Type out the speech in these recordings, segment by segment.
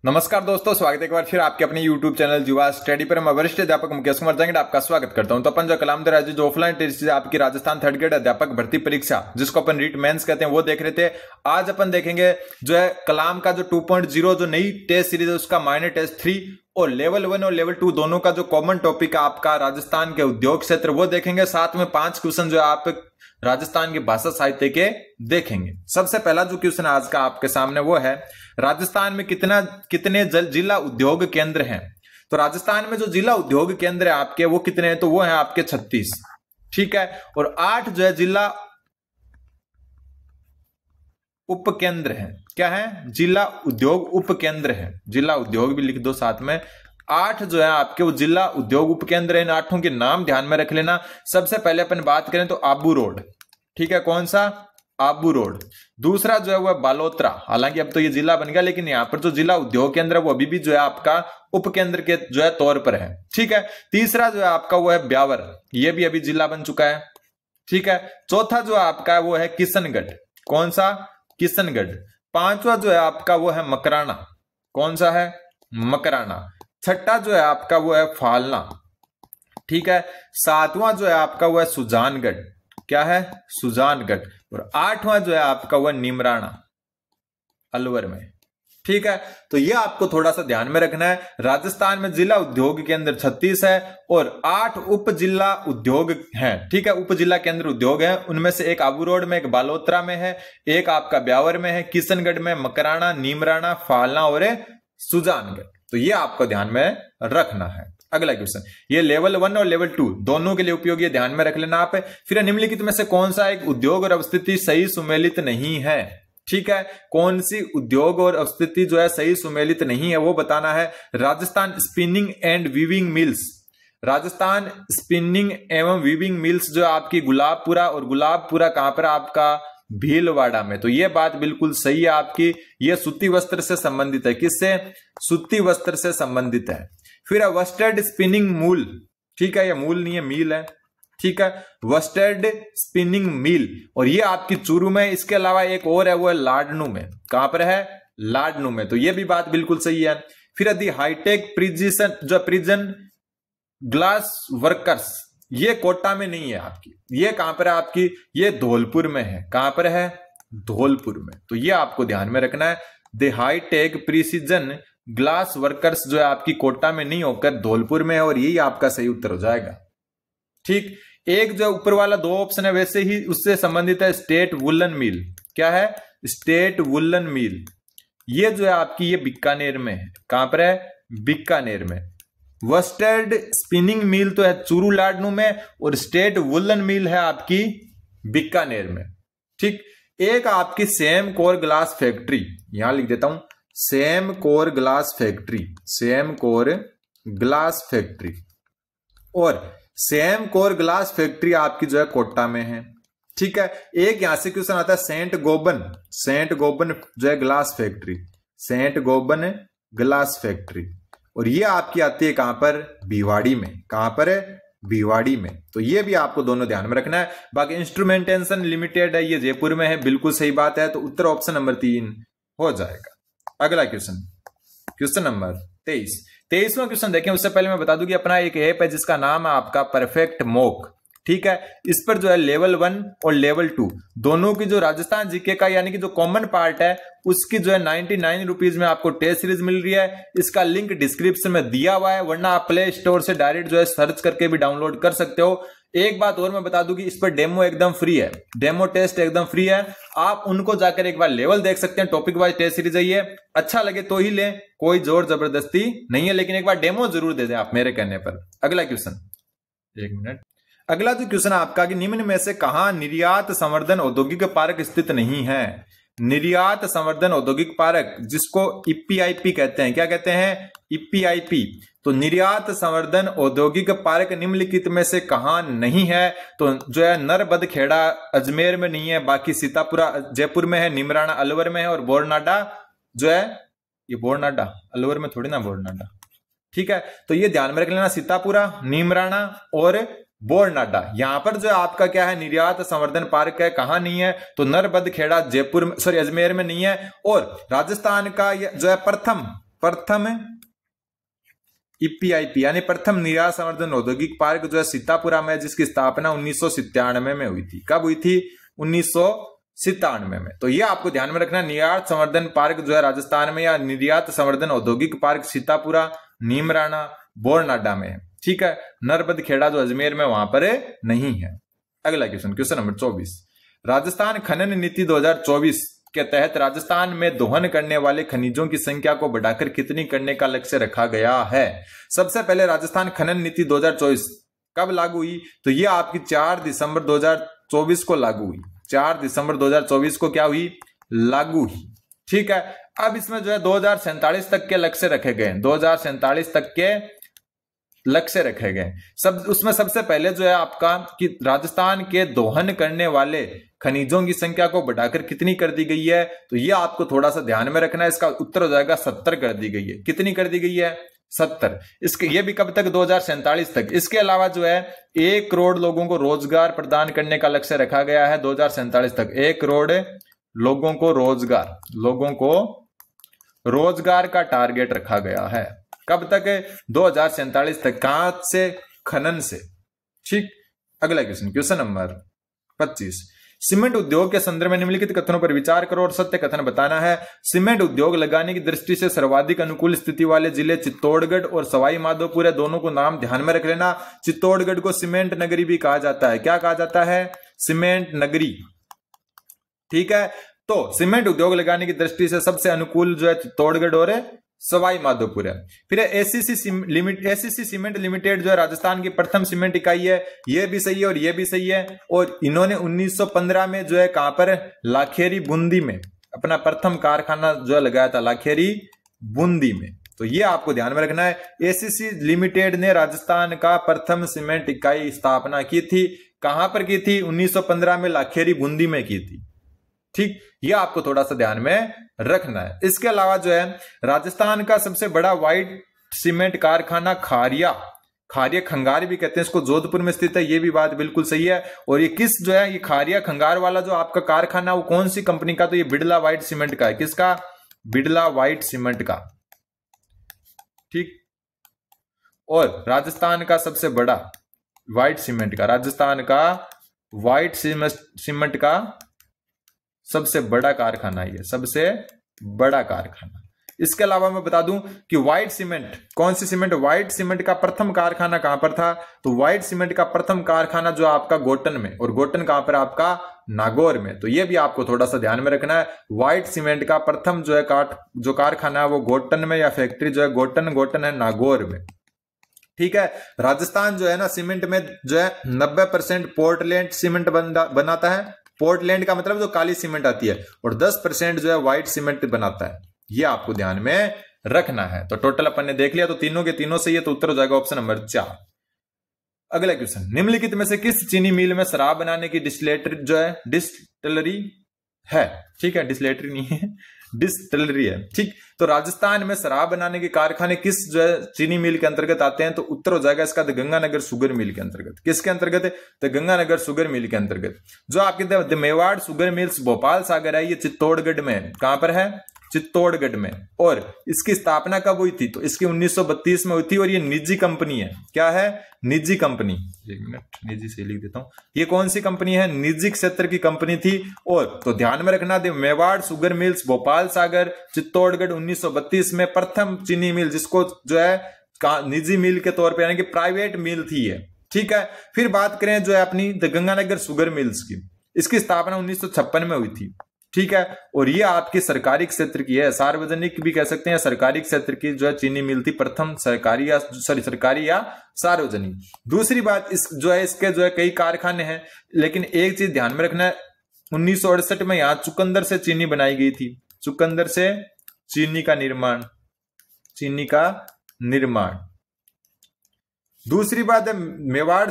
नमस्कार दोस्तों, स्वागत है एक बार फिर आपके अपने YouTube चैनल युवा स्टडी पर। मैं वरिष्ठ अध्यापक मुकेश कुमार जंगड़ आपका स्वागत करता हूं। तो अपन जो कलाम राज्य जो ऑफलाइन टेस्ट आपकी राजस्थान थर्ड ग्रेड अध्यापक भर्ती परीक्षा जिसको अपन रीट मेंस कहते हैं वो देख रहे थे। आज अपन देखेंगे जो है कलाम का जो 2.0 जो नई टेस्ट सीरीज है उसका माइनर टेस्ट 3 और लेवल 1 और लेवल 2 दोनों का जो कॉमन टॉपिक है आपका राजस्थान के उद्योग क्षेत्र वो देखेंगे। साथ में 5 क्वेश्चन जो है आप राजस्थान के भाषा साहित्य के देखेंगे। सबसे पहला जो क्वेश्चन आज का आपके सामने वो है, राजस्थान में कितने जिला उद्योग केंद्र हैं। तो राजस्थान में जो जिला उद्योग केंद्र है आपके वो कितने हैं, तो वो है आपके 36। ठीक है, और 8 जो है जिला उप केंद्र है। क्या है? जिला उद्योग उप केंद्र है। जिला उद्योग भी लिख दो साथ में। 8 जो है आपके वो जिला उद्योग उप केंद्र है। इन 8 के नाम ध्यान में रख लेना। सबसे पहले अपन बात करें तो आबू रोड। ठीक है, कौन सा? आबू रोड। दूसरा जो है वो है बालोतरा। हालांकि अब तो ये जिला बन गया, लेकिन यहां पर जो जिला उद्योग केंद्र है वो अभी भी जो है आपका उप केंद्र के जो है तौर पर है। ठीक है, तीसरा जो है आपका वो है ब्यावर, ये भी अभी जिला बन चुका है। ठीक है, चौथा जो है आपका वो है किशनगढ़। कौन सा? किशनगढ़। पांचवा जो है आपका वो है मकराना। कौन सा है? मकराना। छठा जो है आपका वो है फालना। ठीक है, सातवां जो है आपका वो है सुजानगढ़। क्या है? सुजानगढ़। और 8वां जो है आपका वो है निमराना, अलवर में। ठीक है, तो ये आपको थोड़ा सा ध्यान में रखना है। राजस्थान में जिला उद्योग केंद्र 36 है और 8 उप जिला उद्योग हैं। ठीक है, उप जिला केंद्र उद्योग हैं। उनमें से एक आबू रोड में, एक बालोतरा में है, एक आपका ब्यावर में है, किशनगढ़ में, मकराना, नीमराना, फालना और सुजानगढ़। तो ये आपको ध्यान में रखना है। अगला क्वेश्चन, ये लेवल 1 और लेवल 2 दोनों के लिए उपयोगी है, ध्यान में रख लेना आप। फिर निम्नलिखित में से कौन सा एक उद्योग और अवस्थिति सही सुमेलित नहीं है। ठीक है, कौन सी उद्योग और अवस्थिति जो है सही सुमेलित नहीं है वो बताना है। Rajasthan spinning and weaving mills. Rajasthan spinning एवं वीविंग मिल्स जो आपकी गुलाबपुरा, और गुलाबपुरा कहां पर? आपका भीलवाड़ा में। तो ये बात बिल्कुल सही है आपकी। ये सूती वस्त्र से संबंधित है। किससे? सूती वस्त्र से संबंधित है। फिर है वस्टर्ड स्पिनिंग मूल। ठीक है, ये मूल नहीं है, मील है। ठीक है, वस्टर्ड स्पिनिंग मिल, और ये आपकी चूरू में। इसके अलावा एक और है, वो है लाडनू में। कहां पर है? लाडनू में। तो ये भी बात बिल्कुल सही है। फिर यदि हाईटेक प्रिजन ग्लास वर्कर्स, ये कोटा में नहीं है आपकी। ये कहां पर है आपकी? ये धौलपुर में है। कहां पर है? धौलपुर में। तो ये आपको ध्यान में रखना है। The hi-tech precision glass workers जो है आपकी कोटा में नहीं होकर धौलपुर में है, और यही आपका सही उत्तर हो जाएगा। ठीक, एक जो ऊपर वाला 2 ऑप्शन है वैसे ही उससे संबंधित है स्टेट वुलन मिल। क्या है? स्टेट वुलन मिल। ये जो है आपकी ये बीकानेर में है। कहां पर है? बीकानेर में। वस्टर्ड स्पिनिंग मिल तो है चूरू लाडनू में, और स्टेट वुलन मिल है आपकी बीकानेर में। ठीक, एक आपकी सेम कोर ग्लास फैक्ट्री, यहां लिख देता हूं, same core glass factory, same core glass factory, और सेम कोर ग्लास फैक्ट्री आपकी जो है कोटा में है। ठीक है, एक यहां से क्वेश्चन आता है सेंट गोबन जो है glass factory, Saint Gobain glass factory, और ये आपकी आती है कहां पर? भिवाड़ी में। कहां पर है? भिवाड़ी में। तो ये भी आपको दोनों ध्यान में रखना है। बाकी इंस्ट्रूमेंटेशन लिमिटेड है, ये जयपुर में है। बिल्कुल सही बात है। तो उत्तर ऑप्शन नंबर 3 हो जाएगा। अगला क्वेश्चन, क्वेश्चन नंबर 23वां क्वेश्चन देखें। उससे पहले मैं बता दूं कि अपना एक ऐप है जिसका नाम है आपका परफेक्ट मॉक। ठीक है, इस पर जो है लेवल 1 और लेवल 2 दोनों की जो राजस्थान जीके का यानी कि जो कॉमन पार्ट है उसकी जो है 99 रुपीज में आपको टेस्ट सीरीज मिल रही है। इसका लिंक डिस्क्रिप्शन में दिया हुआ है, वरना आप प्ले स्टोर से डायरेक्ट जो है सर्च करके भी डाउनलोड कर सकते हो। एक बात और मैं बता दूं कि इस पर डेमो एकदम फ्री है, डेमो टेस्ट एकदम फ्री है। आप उनको जाकर एक बार लेवल देख सकते हैं। टॉपिक वाइज टेस्ट सीरीज है ये, अच्छा लगे तो ही लें, कोई जोर जबरदस्ती नहीं है, लेकिन एक बार डेमो जरूर दे दें आप मेरे कहने पर। अगला क्वेश्चन, 1 मिनट। अगला जो क्वेश्चन आपका कि निम्न में से कहां निर्यात संवर्धन औद्योगिक पार्क स्थित नहीं है। निर्यात संवर्धन औद्योगिक पार्क, जिसको ईपीआईपी कहते हैं। क्या कहते हैं? ईपीआईपी। तो निर्यात संवर्धन औद्योगिक पार्क निम्नलिखित में से कहां नहीं है? तो जो है नरबदखेड़ा अजमेर में नहीं है, बाकी सीतापुरा जयपुर में है, निमराना अलवर में है, और बोरनाडा जो है, ये बोरनाडा अलवर में थोड़ी ना, बोरनाडा। ठीक है, तो ये ध्यान में रख लेना, सीतापुरा, नीमराना और बोरनाडा। यहां पर जो आपका क्या है, निर्यात संवर्धन पार्क है, कहां नहीं है? तो नरबदखेड़ा जयपुर में, सॉरी अजमेर में नहीं है। और राजस्थान का जो है प्रथम ईपीआईपी यानी प्रथम निर्यात संवर्धन औद्योगिक पार्क जो है सीतापुरा में, जिसकी स्थापना 1997 में हुई थी। कब हुई थी? 1997 में। तो ये आपको ध्यान में रखना, निर्यात संवर्धन पार्क जो है राजस्थान में, या निर्यात संवर्धन औद्योगिक पार्क सीतापुरा, नीमराणा, बोरनाडा में है। ठीक है, नरबदखेड़ा जो अजमेर में वहां पर नहीं है। अगला क्वेश्चन नंबर 24, राजस्थान खनन नीति 2024 के तहत राजस्थान में दोहन करने वाले खनिजों की संख्या को बढ़ाकर कितनी करने का लक्ष्य रखा गया है? सबसे पहले राजस्थान खनन नीति 2024 कब लागू हुई? तो ये आपकी 4 दिसंबर 2024 को लागू हुई। 4 दिसंबर 2024 को क्या हुई? लागू हुई। ठीक है, अब इसमें जो है 2047 तक के लक्ष्य रखे गए, 2047 तक के लक्ष्य रखे गए। उसमें सबसे पहले जो है आपका कि राजस्थान के दोहन करने वाले खनिजों की संख्या को बढ़ाकर कितनी कर दी गई है? तो ये आपको थोड़ा सा ध्यान में रखना है। इसका उत्तर हो जाएगा 70 कर दी गई है। कितनी कर दी गई है? 70। इसके ये भी कब तक? 2047 तक। इसके अलावा जो है 1 करोड़ लोगों को रोजगार प्रदान करने का लक्ष्य रखा गया है 2047 तक। 1 करोड़ लोगों को रोजगार का टारगेट रखा गया है। कब तक? 2047 तक। कहां से? खनन से। ठीक, अगला क्वेश्चन नंबर 25, सीमेंट उद्योग के संदर्भ में निम्नलिखित कथनों पर विचार करो और सत्य कथन बताना है। सीमेंट उद्योग लगाने की दृष्टि से सर्वाधिक अनुकूल स्थिति वाले जिले चित्तौड़गढ़ और सवाई माधोपुर है। दोनों को नाम ध्यान में रख लेना। चित्तौड़गढ़ को सीमेंट नगरी भी कहा जाता है। क्या कहा जाता है? सीमेंट नगरी। ठीक है, तो सीमेंट उद्योग लगाने की दृष्टि से सबसे अनुकूल जो है चित्तौड़गढ़ और सवाई माधोपुर है। फिर एसीसी सीमेंट लिमिटेड जो है राजस्थान की प्रथम सीमेंट इकाई है। ये भी सही है और ये भी सही है। और इन्होंने 1915 में जो है कहां पर? लाखेरी बूंदी में अपना प्रथम कारखाना जो है लगाया था, लाखेरी बूंदी में। तो ये आपको ध्यान में रखना है। एसीसी लिमिटेड ने राजस्थान का प्रथम सीमेंट इकाई स्थापना की थी। कहां पर की थी? 1915 में लाखेरी बूंदी में की थी। ठीक, ये आपको थोड़ा सा ध्यान में रखना है। इसके अलावा जो है राजस्थान का सबसे बड़ा व्हाइट सीमेंट कारखाना खारिया खंगार भी कहते हैं इसको, जोधपुर में स्थित है। ये भी बात बिल्कुल सही है। और ये किस जो है ये खारिया खंगार वाला जो आपका कारखाना वो कौन सी कंपनी का? तो ये बिड़ला व्हाइट सीमेंट का है। किसका? बिड़ला व्हाइट सीमेंट का। ठीक, और राजस्थान का सबसे बड़ा व्हाइट सीमेंट का, राजस्थान का व्हाइट सीमेंट का सबसे बड़ा कारखाना, ये सबसे बड़ा कारखाना। इसके अलावा मैं बता दूं कि व्हाइट सीमेंट, कौन सी सीमेंट? व्हाइट सीमेंट का प्रथम कारखाना कहां पर था? तो व्हाइट सीमेंट का प्रथम कारखाना जो आपका गोटन में, और गोटन कहां पर? आपका नागौर में। तो ये भी आपको थोड़ा सा ध्यान में रखना है। व्हाइट सीमेंट का प्रथम जो है जो कारखाना है वो गोटन में, या फैक्ट्री जो है गोटन है नागौर में। ठीक है, राजस्थान जो है ना सीमेंट में जो है 90% पोर्टलैंड सीमेंट बनाता है। पोर्टलैंड का मतलब जो काली सीमेंट आती है, और 10% जो है व्हाइट सीमेंट बनाता है। ये आपको ध्यान में रखना है। तो टोटल अपन ने देख लिया, तो तीनों के तीनों सही है। तो उत्तर हो जाएगा ऑप्शन नंबर 4। अगला क्वेश्चन, निम्नलिखित में से किस चीनी मिल में शराब बनाने की डिस्टिलरी है? ठीक है, डिस्टिलरी नहीं है, डिस्टिलरी है। ठीक, तो राजस्थान में शराब बनाने के कारखाने किस जो है चीनी मिल के अंतर्गत आते हैं? तो उत्तर हो जाएगा इसका गंगानगर शुगर मिल के अंतर्गत। किसके अंतर्गत है? तो गंगानगर शुगर मिल के अंतर्गत। जो आपके मेवाड़ शुगर मिल्स भोपाल सागर है, ये चित्तौड़गढ़ में। कहां पर है? चित्तौड़गढ़ में। और इसकी स्थापना कब हुई थी? तो इसकी 1932 में हुई थी। और ये निजी कंपनी है। क्या है? निजी कंपनी। एक मिनट, निजी से लिख देता हूं। ये कौन सी कंपनी है? निजी क्षेत्र की कंपनी थी। और तो ध्यान में रखना, मेवाड़ शुगर मिल्स भोपाल सागर चित्तौड़गढ़ 1932 में प्रथम चीनी मिल, जिसको जो है निजी मिल के तौर पर, यानी कि प्राइवेट मिल थी ये। ठीक है, फिर बात करें जो है अपनी गंगानगर शुगर मिल्स की, इसकी स्थापना 1956 में हुई थी। ठीक है, और ये आपके सरकारी क्षेत्र की है, सार्वजनिक भी कह सकते हैं, सरकारी क्षेत्र की जो है चीनी मिल थी प्रथम, सरकारी या सार्वजनिक। दूसरी बात जो है इसके जो है कई कारखाने हैं, लेकिन एक चीज ध्यान में रखना है, 1968 में यहां चुकंदर से चीनी बनाई गई थी। चुकंदर से चीनी का निर्माण। दूसरी बात है मेवाड़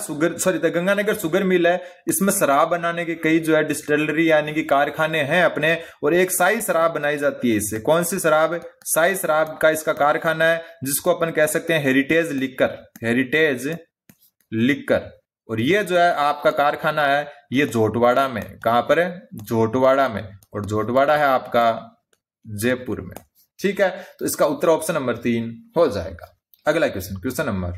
गंगानगर शुगर मिल है, इसमें शराब बनाने के कई जो है डिस्टिलरी यानी कि कारखाने हैं अपने, और एक शाही शराब बनाई जाती है इससे। कौन सी शराब? शाही शराब का इसका कारखाना है, जिसको अपन कह सकते हैं हेरिटेज लिक्कर। और ये जो है आपका कारखाना है, ये जोटवाड़ा में। कहां पर है? जोटवाड़ा में। और जोटवाड़ा है आपका जयपुर में। ठीक है, तो इसका उत्तर ऑप्शन नंबर 3 हो जाएगा। अगला क्वेश्चन, क्वेश्चन नंबर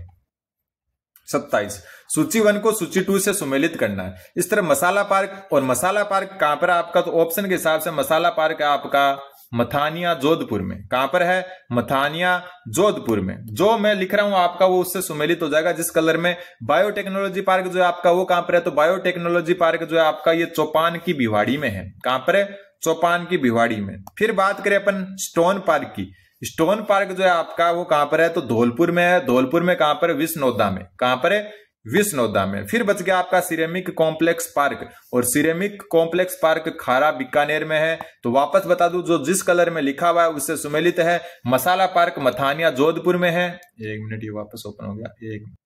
27, सूची 1 को सूची 2 से सुमेलित करना है। इस तरह मसाला पार्क, और मसाला पार्क कहां पर है आपका, तो ऑप्शन के हिसाब से मसाला पार्क है आपका मथानिया जोधपुर में। कहां पर है, मथानिया जोधपुर में। जो मैं लिख रहा हूं आपका वो उससे सुमेलित हो जाएगा जिस कलर में। बायोटेक्नोलॉजी पार्क जो है आपका वो कहां पर है, तो बायोटेक्नोलॉजी पार्क जो है आपका ये चौपान की भिवाड़ी में है। कहां पर है, चौपान की भिवाड़ी में। फिर बात करें अपन स्टोन पार्क की, स्टोन पार्क जो है आपका वो कहां पर है, तो धौलपुर में है। धौलपुर में कहां पर है, विष्णोदा में। कहां पर है, विष्णोदा में। फिर बच गया आपका सिरेमिक कॉम्प्लेक्स पार्क, और सिरेमिक कॉम्प्लेक्स पार्क खारा बीकानेर में है। तो वापस बता दूं, जो जिस कलर में लिखा हुआ है उससे सुमेलित है। मसाला पार्क मथानिया जोधपुर में है। 1 मिनट, ये वापस ओपन हो गया, 1 मिनट,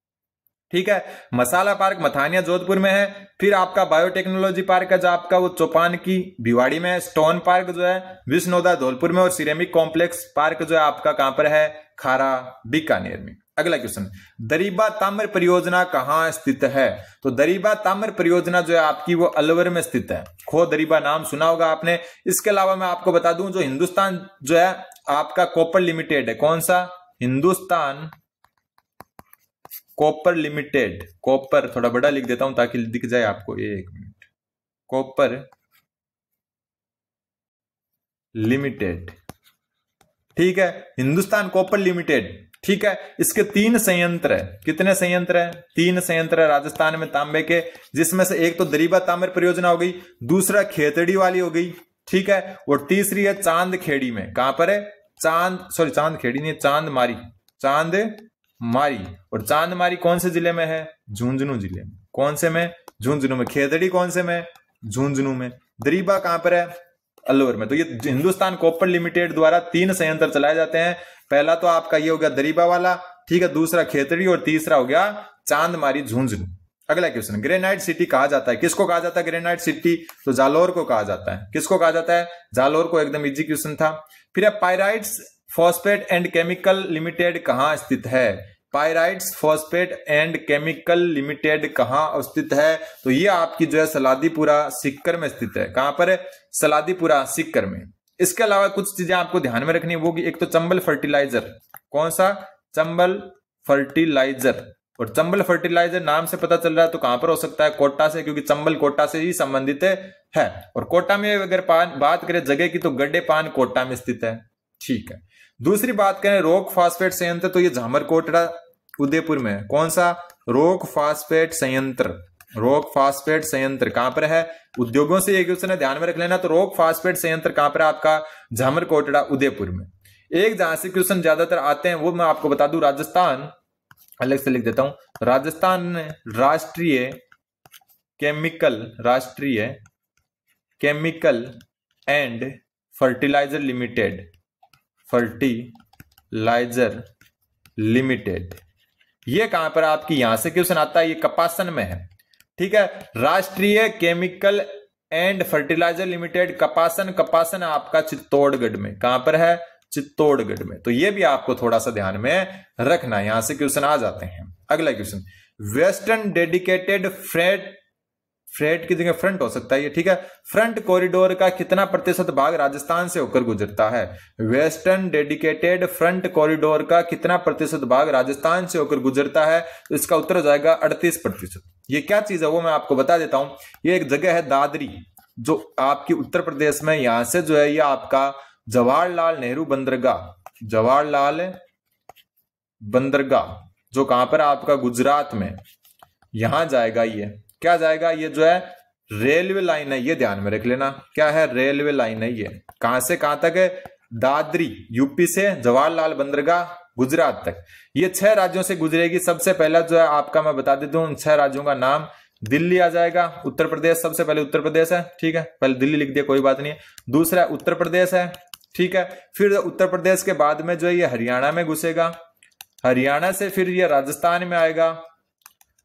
ठीक है। मसाला पार्क मथानिया जोधपुर में है। फिर आपका बायोटेक्नोलॉजी पार्क है जो आपका वो चौपान की भिवाड़ी में है। स्टोन पार्क जो है विष्णोदा धौलपुर में, और सिरेमिक कॉम्प्लेक्स पार्क जो है आपका कहां पर है, खारा बीकानेर में। अगला क्वेश्चन, दरीबा ताम्र परियोजना कहां स्थित है, तो दरीबा ताम्र परियोजना जो है आपकी वो अलवर में स्थित है। खो दरीबा नाम सुना होगा आपने। इसके अलावा मैं आपको बता दूं, जो हिंदुस्तान जो है आपका कॉपर लिमिटेड है, कौन सा, हिंदुस्तान कॉपर लिमिटेड। कॉपर थोड़ा बड़ा लिख देता हूं ताकि दिख जाए आपको, 1 मिनट, कॉपर लिमिटेड, ठीक है, हिंदुस्तान कॉपर लिमिटेड, ठीक है। इसके 3 संयंत्र है। कितने संयंत्र है, 3 संयंत्र है राजस्थान में तांबे के, जिसमें से एक तो दरीबा ताम्र परियोजना हो गई, दूसरा खेतड़ी वाली हो गई, ठीक है, और तीसरी है चांद खेड़ी में। कहां पर है, चांद खेड़ी नहीं, चांद मारी। और चांद मारी कौन से जिले में है, झुंझुनू जिले में। कौन से में, झुंझुनू में। खेतड़ी कौन से में, झुंझुनू में। दरीबा कहां पर है, अलवर में। तो ये हिंदुस्तान कॉपर लिमिटेड द्वारा 3 संयंत्र चलाए जाते हैं। पहला तो आपका ये हो गया दरीबा वाला, ठीक है, दूसरा खेतड़ी, और तीसरा हो गया चांदमारी झुंझुनू। अगला क्वेश्चन, ग्रेनाइट सिटी कहा जाता है, किसको कहा जाता है ग्रेनाइट सिटी, तो जालोर को कहा जाता है। किसको कहा जाता है, जालोर को। एकदम इजी क्वेश्चन था। फिर pyrites phosphate and chemical limited कहां स्थित है, pyrites phosphate and chemical limited कहां स्थित है, तो ये आपकी जो है सलादीपुरा सीकर में स्थित है। कहां पर है, सलादीपुरा सीकर में। इसके अलावा कुछ चीजें आपको ध्यान में रखनी होगी। एक तो चंबल फर्टिलाइजर, कौन सा, चंबल फर्टिलाइजर। और चंबल फर्टिलाइजर नाम से पता चल रहा है तो कहां पर हो सकता है, कोटा से, क्योंकि चंबल कोटा से ही संबंधित है। और कोटा में अगर बात करें जगह की तो गड्डे पान कोटा में स्थित है, ठीक है। दूसरी बात करें रॉक फास्फेट संयंत्र, तो ये झामरकोटड़ा उदयपुर में है। कौन सा, रॉक फास्फेट संयंत्र। रॉक फास्फेट संयंत्र कहां पर है, उद्योगों से एक क्वेश्चन है, ध्यान में रख लेना। तो रॉक फास्फेट संयंत्र कहां पर है आपका, झामरकोटड़ा उदयपुर में। एक जहां से क्वेश्चन ज्यादातर आते हैं वो मैं आपको बता दूं, राजस्थान, अलग से लिख देता हूं, राजस्थान राष्ट्रीय केमिकल एंड फर्टिलाइजर लिमिटेड, ये कहां पर आपकी, यहां से क्वेश्चन आता है, ये कपासन में है, ठीक है। राष्ट्रीय chemical and fertiliser limited Kapasan आपका चित्तौड़गढ़ में। कहां पर है, चित्तौड़गढ़ में। तो ये भी आपको थोड़ा सा ध्यान में रखना है, यहां से क्वेश्चन आ जाते हैं। अगला क्वेश्चन, वेस्टर्न डेडिकेटेड फ्रेट की जगह फ्रंट हो सकता है ये, ठीक है। फ्रंट कॉरिडोर का कितना प्रतिशत भाग राजस्थान से होकर गुजरता है, वेस्टर्न डेडिकेटेड फ्रंट कॉरिडोर का कितना प्रतिशत भाग राजस्थान से होकर गुजरता है, तो इसका उत्तर हो जाएगा 38%। ये क्या चीज है वो मैं आपको बता देता हूं। ये एक जगह है दादरी, जो आपकी उत्तर प्रदेश में, यहां से जो है ये आपका जवाहरलाल नेहरू बंदरगाह जो कहां पर आपका गुजरात में, यहां जाएगा। ये क्या जाएगा, ये जो है रेलवे लाइन है, ये ध्यान में रख लेना। क्या है, रेलवे लाइन है। ये कहां से कहां तक है, दादरी यूपी से जवाहरलाल बंदरगाह गुजरात तक। ये 6 राज्यों से गुजरेगी। सबसे पहला जो है आपका मैं बता देता हूं, उन 6 राज्यों का नाम, दिल्ली आ जाएगा, उत्तर प्रदेश, सबसे पहले उत्तर प्रदेश है, ठीक है, पहले दिल्ली लिख दिया, कोई बात नहीं है। दूसरा उत्तर प्रदेश है, ठीक है। फिर उत्तर प्रदेश के बाद में जो है ये हरियाणा में घुसेगा, हरियाणा से फिर ये राजस्थान में आएगा,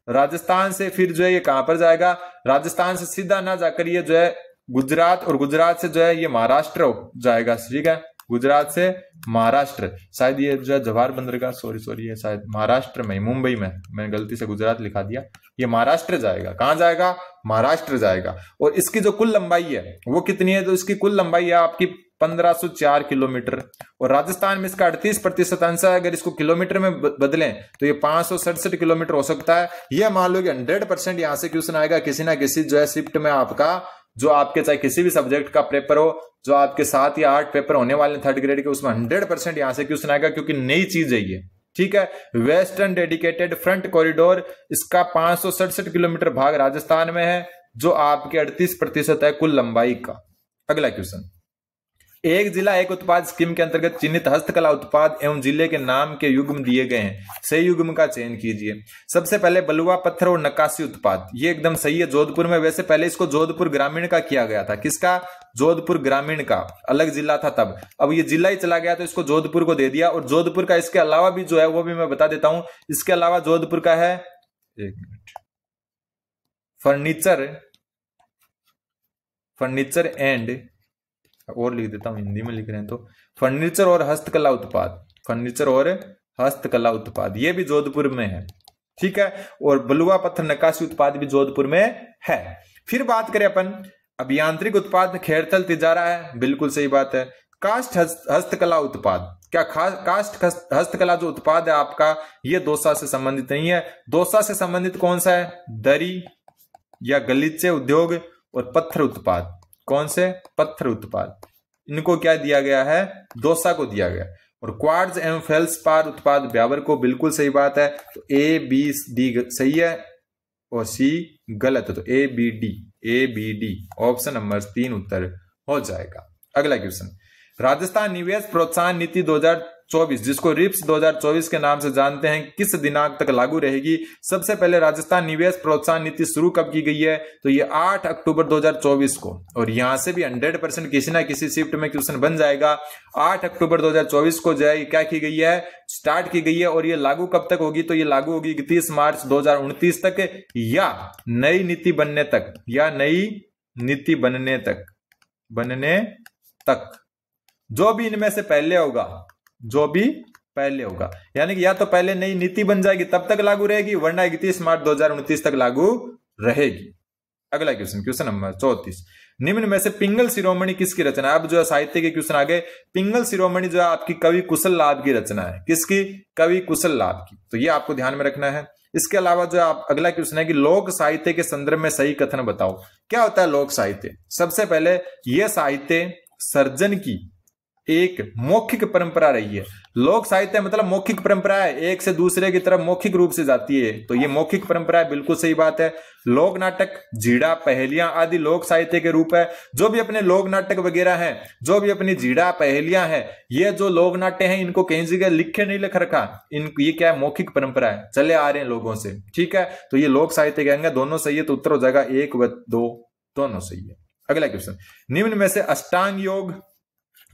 राजस्थान से फिर जो है ये कहां पर जाएगा, राजस्थान से सीधा ना जाकर ये जो है गुजरात, और गुजरात से जो है ये महाराष्ट्र जाएगा, ठीक है, गुजरात से महाराष्ट्र, शायद ये जो है जवाहर बंदरगाह, सॉरी ये शायद महाराष्ट्र में, मुंबई में, मैंने गलती से गुजरात लिखा दिया, ये महाराष्ट्र जाएगा। कहां जाएगा? महाराष्ट्र जाएगा। और इसकी जो कुल लंबाई है वो कितनी है? तो इसकी कुल लंबाई है आपकी 1504 किलोमीटर। और राजस्थान में इसका 38% अंश है। अगर इसको किलोमीटर में बदलें तो ये 567 किलोमीटर हो सकता है। ये मान लो कि 100% यहां से क्वेश्चन आएगा किसी ना किसी जो है शिफ्ट में आपका, जो आपके चाहे किसी भी सब्जेक्ट का पेपर हो, जो आपके 7 या 8 पेपर होने वाले 3rd ग्रेड के, उसमें 100% यहां से क्वेश्चन आएगा, क्योंकि नई चीज है ये। ठीक है, वेस्टर्न डेडिकेटेड फ्रंट कॉरिडोर, इसका 567 किलोमीटर भाग राजस्थान में है, जो आपके 38% है कुल लंबाई का। अगला क्वेश्चन, एक जिला एक उत्पाद स्कीम के अंतर्गत चिन्हित हस्तकला उत्पाद एवं जिले के नाम के युग्म दिए गए हैं, सही युग्म का चयन कीजिए। सबसे पहले बलुआ पत्थर और नक्काशी उत्पाद, ये एकदम सही है, जोधपुर में। वैसे पहले इसको जोधपुर ग्रामीण का किया गया था। किसका? जोधपुर ग्रामीण का, अलग जिला था तब। अब ये जिला ही चला गया तो इसको जोधपुर को दे दिया। और जोधपुर का इसके अलावा भी जो है वो भी मैं बता देता हूं। इसके अलावा जोधपुर का है, एक मिनट, फर्नीचर एंड, और लिख देता हूं, हिंदी में लिख रहे हैं तो फर्नीचर और हस्तकला उत्पाद, फर्नीचर और हस्तकला उत्पाद, ये भी जोधपुर में है। ठीक है, और बलुआ पत्थर नक्काशी उत्पाद भी जोधपुर में है। फिर बात करें अपन अभियांत्रिक उत्पाद, खेरथल तिजारा है, बिल्कुल सही बात है। काष्ठ हस्तकला उत्पाद, क्या काष्ठ हस्तकला जो उत्पाद है आपका, ये दौसा से संबंधित नहीं है। दौसा से संबंधित कौन सा है? दरी या गलीचे उद्योग और पत्थर उत्पाद। कौन से? पत्थर उत्पाद। इनको क्या दिया गया है? दौसा को दिया गया। और क्वार्ट्ज एवं फेल्सपार उत्पाद ब्यावर को, बिल्कुल सही बात है। तो ए बी डी सही है और सी गलत है, तो A B D option number 3 उत्तर हो जाएगा। अगला क्वेश्चन, राजस्थान निवेश प्रोत्साहन नीति 2024, जिसको रिप्स 2024 के नाम से जानते हैं, किस दिनांक तक लागू रहेगी? सबसे पहले राजस्थान निवेश प्रोत्साहन नीति शुरू कब की गई है? तो ये 8 अक्टूबर 2024 को। और यहां से भी 100% किसी ना किसी शिफ्ट में क्वेश्चन बन जाएगा। 8 अक्टूबर 2024 को जो है क्या की गई है? स्टार्ट की गई है। और ये लागू कब तक होगी? तो ये लागू होगी 31 मार्च 2029 तक, या नई नीति बनने तक, या नई नीति बनने तक। जो भी इनमें से पहले होगा, जो भी पहले होगा, यानी कि या तो पहले नई नीति बन जाएगी तब तक लागू रहेगी, वरना 31 मार्च 2029 तक लागू रहेगी। अगला क्वेश्चन, क्वेश्चन नंबर 34, निम्न में से पिंगल शिरोमणि किसकी रचना है? अब जो है साहित्य के क्वेश्चन आ गए। पिंगल शिरोमणि जो है आपकी कवि कुशल लाभ की रचना है। किसकी? कवि कुशल लाभ की। तो ये आपको ध्यान में रखना है। इसके अलावा जो आप अगला क्वेश्चन है कि लोक साहित्य के संदर्भ में सही कथन बताओ। क्या होता है लोक साहित्य? सबसे पहले यह साहित्य सर्जन की एक मौखिक परंपरा रही है। लोक साहित्य मतलब मौखिक परंपरा है, एक से दूसरे की तरफ मौखिक रूप से जाती है, तो ये मौखिक परंपरा है, बिल्कुल सही बात है। लोक नाटक, जीड़ा, पहेलियां आदि लोक साहित्य के रूप है। जो भी अपने लोक नाटक वगैरह हैं, जो भी अपनी जीड़ा पहेलियां हैं, ये जो लोक नाट्य हैं, इनको कहीं जगह लिखे नहीं लिख रखा, ये क्या है? मौखिक परंपरा है, चले आ रहे हैं लोगों से। ठीक है, तो ये लोक साहित्य कहेंगे। दोनों सही है, तो उत्तर हो जाएगा 1 व 2 दोनों सही है। अगला क्वेश्चन, निम्न में से अष्टांग योग,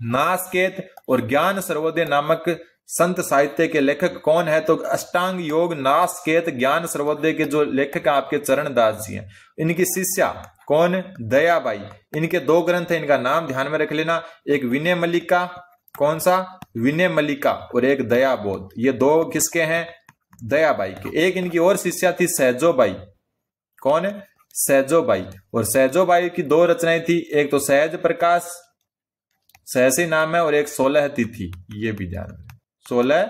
नासकेत और ज्ञान सर्वोदय नामक संत साहित्य के लेखक कौन है? तो अष्टांग योग, नासकेत, ज्ञान सर्वोदय के जो लेखक आपके चरणदास जी हैं। इनकी शिष्या कौन? दयाबाई। इनके 2 ग्रंथ है, इनका नाम ध्यान में रख लेना। एक विनय मल्लिका, कौन सा? विनय मल्लिका, और एक दयाबोध। ये 2 किसके हैं? दयाबाई के। एक इनकी और शिष्या थी सहजोबाई। कौन है? सहजोबाई। और सहजोबाई की 2 रचनाएं थी, एक तो सहज प्रकाश, सहसी नाम है, और एक 16 तिथि। ये भी ध्यान में, 16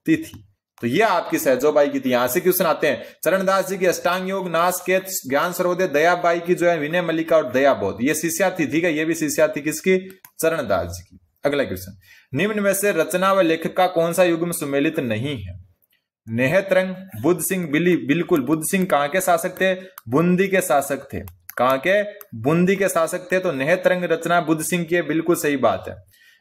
तिथि। तो ये आपकी सहजोबाई की थी। यहां से क्वेश्चन आते हैं। चरणदास जी की अष्टांग योग, नासकेत, ज्ञान सर्वोदय, दयाबाई की जो है विनय मल्लिका और दयाबोध, ये शिष्या थी। ठीक है, ये भी शिष्या थी किसकी? चरणदास जी की। अगला क्वेश्चन, निम्न में से रचना व लेखक का कौन सा युग्म सुमेलित नहीं है? नेहतरंग, बुद्ध सिंह, बिल्कुल बुद्ध सिंह कहां के शासक थे? बूंदी के शासक थे। कहां के? बूंदी के शासक थे। तो नेहतरंग रचना बुद्ध सिंह की है, बिल्कुल सही बात है।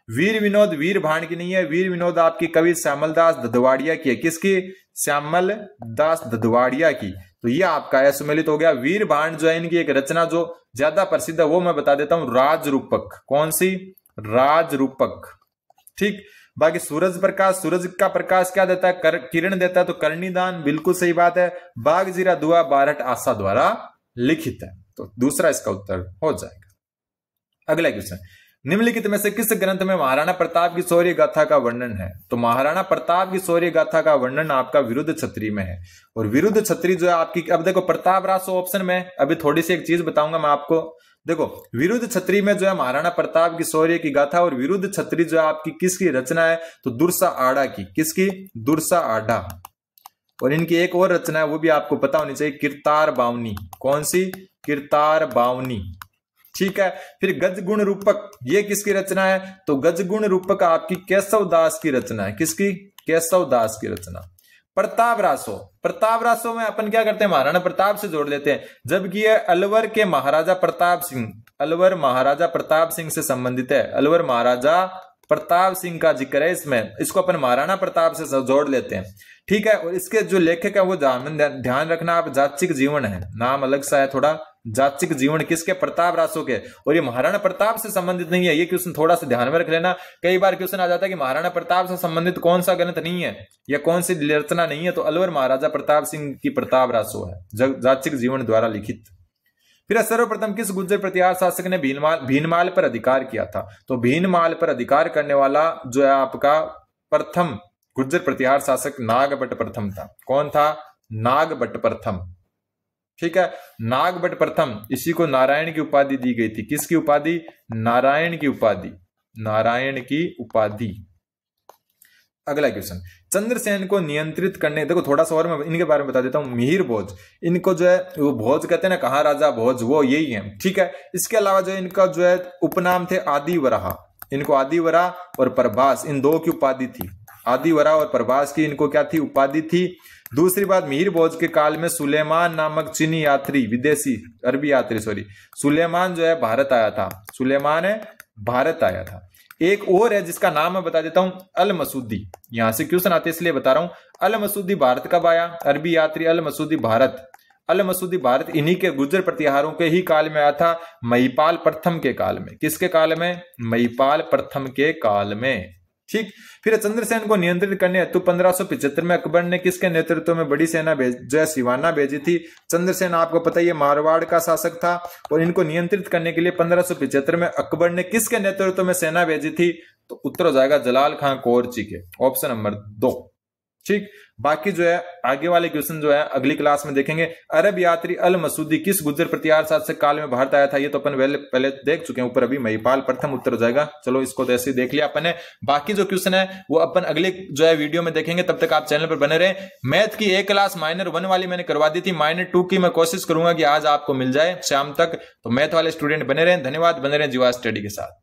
वीर विनोद, वीर भाण की नहीं है। वीर विनोद आपकी कवि श्यामल दास ददवाड़िया की है। किसकी? श्यामल दास ददवाड़िया की। तो ये आपका है, सुमेलित हो गया। वीर भाण जो है इनकी एक रचना जो ज्यादा प्रसिद्ध है वो मैं बता देता हूं, राजरूपक। कौन सी? राजरूपक। ठीक। बाकी सूरज प्रकाश, सूरज का प्रकाश क्या देता है? किरण देता है, तो कर्णिदान, बिल्कुल सही बात है। बागजीरा दुआ बारहट आशा द्वारा लिखित है, तो दूसरा इसका उत्तर हो जाएगा। अगला क्वेश्चन, निम्नलिखित में से किस ग्रंथ में महाराणा प्रताप की शौर्य गाथा का वर्णन है? तो महाराणा प्रताप की शौर्य गाथा का वर्णन आपका विरुद्ध छत्री में है। और विरुद्ध छत्री जो है आपकी, अब देखो प्रताप रासो ऑप्शन में, अभी थोड़ी सी एक चीज बताऊंगा मैं आपको। देखो विरुद्ध छत्री में जो है महाराणा प्रताप की शौर्य की गाथा, और विरुद्ध छत्री जो है आपकी किसकी रचना है? तो दुर्सा आड़ा की। किसकी? दुर्सा आड़ा। और इनकी एक और रचना है, वो भी आपको पता होनी चाहिए, किरतार बावनी। कौन सी? किरतार बावनी। ठीक है। फिर गजगुण रूपक, ये किसकी रचना है? तो गजगुण रूपक आपकी केशव दास की रचना है। किसकी? केशव दास की रचना। प्रताप रासो, प्रताप रासो में अपन क्या करते हैं? महाराणा प्रताप से जोड़ लेते हैं, जबकि ये अलवर के महाराजा प्रताप सिंह, अलवर महाराजा प्रताप सिंह से संबंधित है। अलवर महाराजा प्रताप सिंह का जिक्र है इसमें, इसको अपन महाराणा प्रताप से जोड़ लेते हैं। ठीक है। और इसके जो लेखक है वो ध्यान रखना आप, जाचिक जीवन है, नाम अलग सा है थोड़ा, जाचिक जीवन किसके? प्रताप रासो के। और ये महाराणा प्रताप से संबंधित नहीं है, ये क्वेश्चन थोड़ा सा ध्यान में रख लेना। कई बार क्वेश्चन आ जाता है कि महाराणा प्रताप से संबंधित कौन सा ग्रंथ नहीं है या कौन सी रचना नहीं है, तो अलवर महाराजा प्रताप सिंह की प्रताप रासो है, जाचिक जीवन द्वारा लिखित। फिर सर्वप्रथम किस गुर्जर प्रतिहार शासक ने भीनमाल पर अधिकार किया था? तो भीनमाल पर अधिकार करने वाला जो है आपका प्रथम गुर्जर प्रतिहार शासक नागभट्ट प्रथम था। कौन था? नागभट्ट प्रथम। ठीक है। नागभट्ट प्रथम, इसी को नारायण की उपाधि दी गई थी। किसकी उपाधि? नारायण की उपाधि। नारायण की उपाधि। अगला क्वेश्चन, चंद्रसेन को नियंत्रित करने, देखो थोड़ा सा और मैं इनके बारे में बता देता हूं। मिहिर भोज, इनको जो है वो भोज कहते हैं ना, कहाँ राजा भोज, वो यही है। ठीक है। इसके अलावा जो इनका जो है उपनाम थे आदिवराह, इनको आदिवराह और प्रभास, इन दो की उपाधि थी। आदिवराह और प्रभास की इनको क्या थी? उपाधि थी। दूसरी बात, मिहिर भोज के काल में सुलेमान नामक चीनी यात्री, विदेशी अरबी यात्री सुलेमान जो है भारत आया था। सुलेमान है भारत आया था। एक और है जिसका नाम मैं बता देता हूं, अल मसूदी। यहां से क्वेश्चन आते इसलिए बता रहा हूं। अल मसूदी भारत कब आया? अरबी यात्री अल मसूदी भारत, अल मसूदी भारत इन्हीं के गुर्जर प्रतिहारों के ही काल में आया था, महिपाल प्रथम के काल में। किसके काल में? महिपाल प्रथम के काल में। ठीक। फिर चंद्रसेन को नियंत्रित करने हेतु 1575 में अकबर ने किसके नेतृत्व में बड़ी सेना जो है सिवाना भेजी थी? चंद्रसेन आपको पता है ये मारवाड़ का शासक था, और इनको नियंत्रित करने के लिए 1575 में अकबर ने किसके नेतृत्व में सेना भेजी थी? तो उत्तर हो जाएगा जलाल खां कोरची के, ऑप्शन नंबर 2। ठीक। बाकी जो है आगे वाले क्वेश्चन जो है अगली क्लास में देखेंगे। अरब यात्री अल मसूदी किस गुर्जर प्रतिहार शासक काल में भारत आया था? ये तो अपन पहले देख चुके हैं ऊपर, अभी महिपाल प्रथम उत्तर हो जाएगा। चलो इसको तो ऐसे ही देख लिया अपन ने। बाकी जो क्वेश्चन है वो अपन अगले जो है वीडियो में देखेंगे। तब तक आप चैनल पर बने रहे। मैथ की एक क्लास माइनर 1 वाली मैंने करवा दी थी, माइनर 2 की मैं कोशिश करूंगा कि आज आपको मिल जाए शाम तक। तो मैथ वाले स्टूडेंट बने रहे। धन्यवाद। बने रहे जीवा स्टडी के साथ।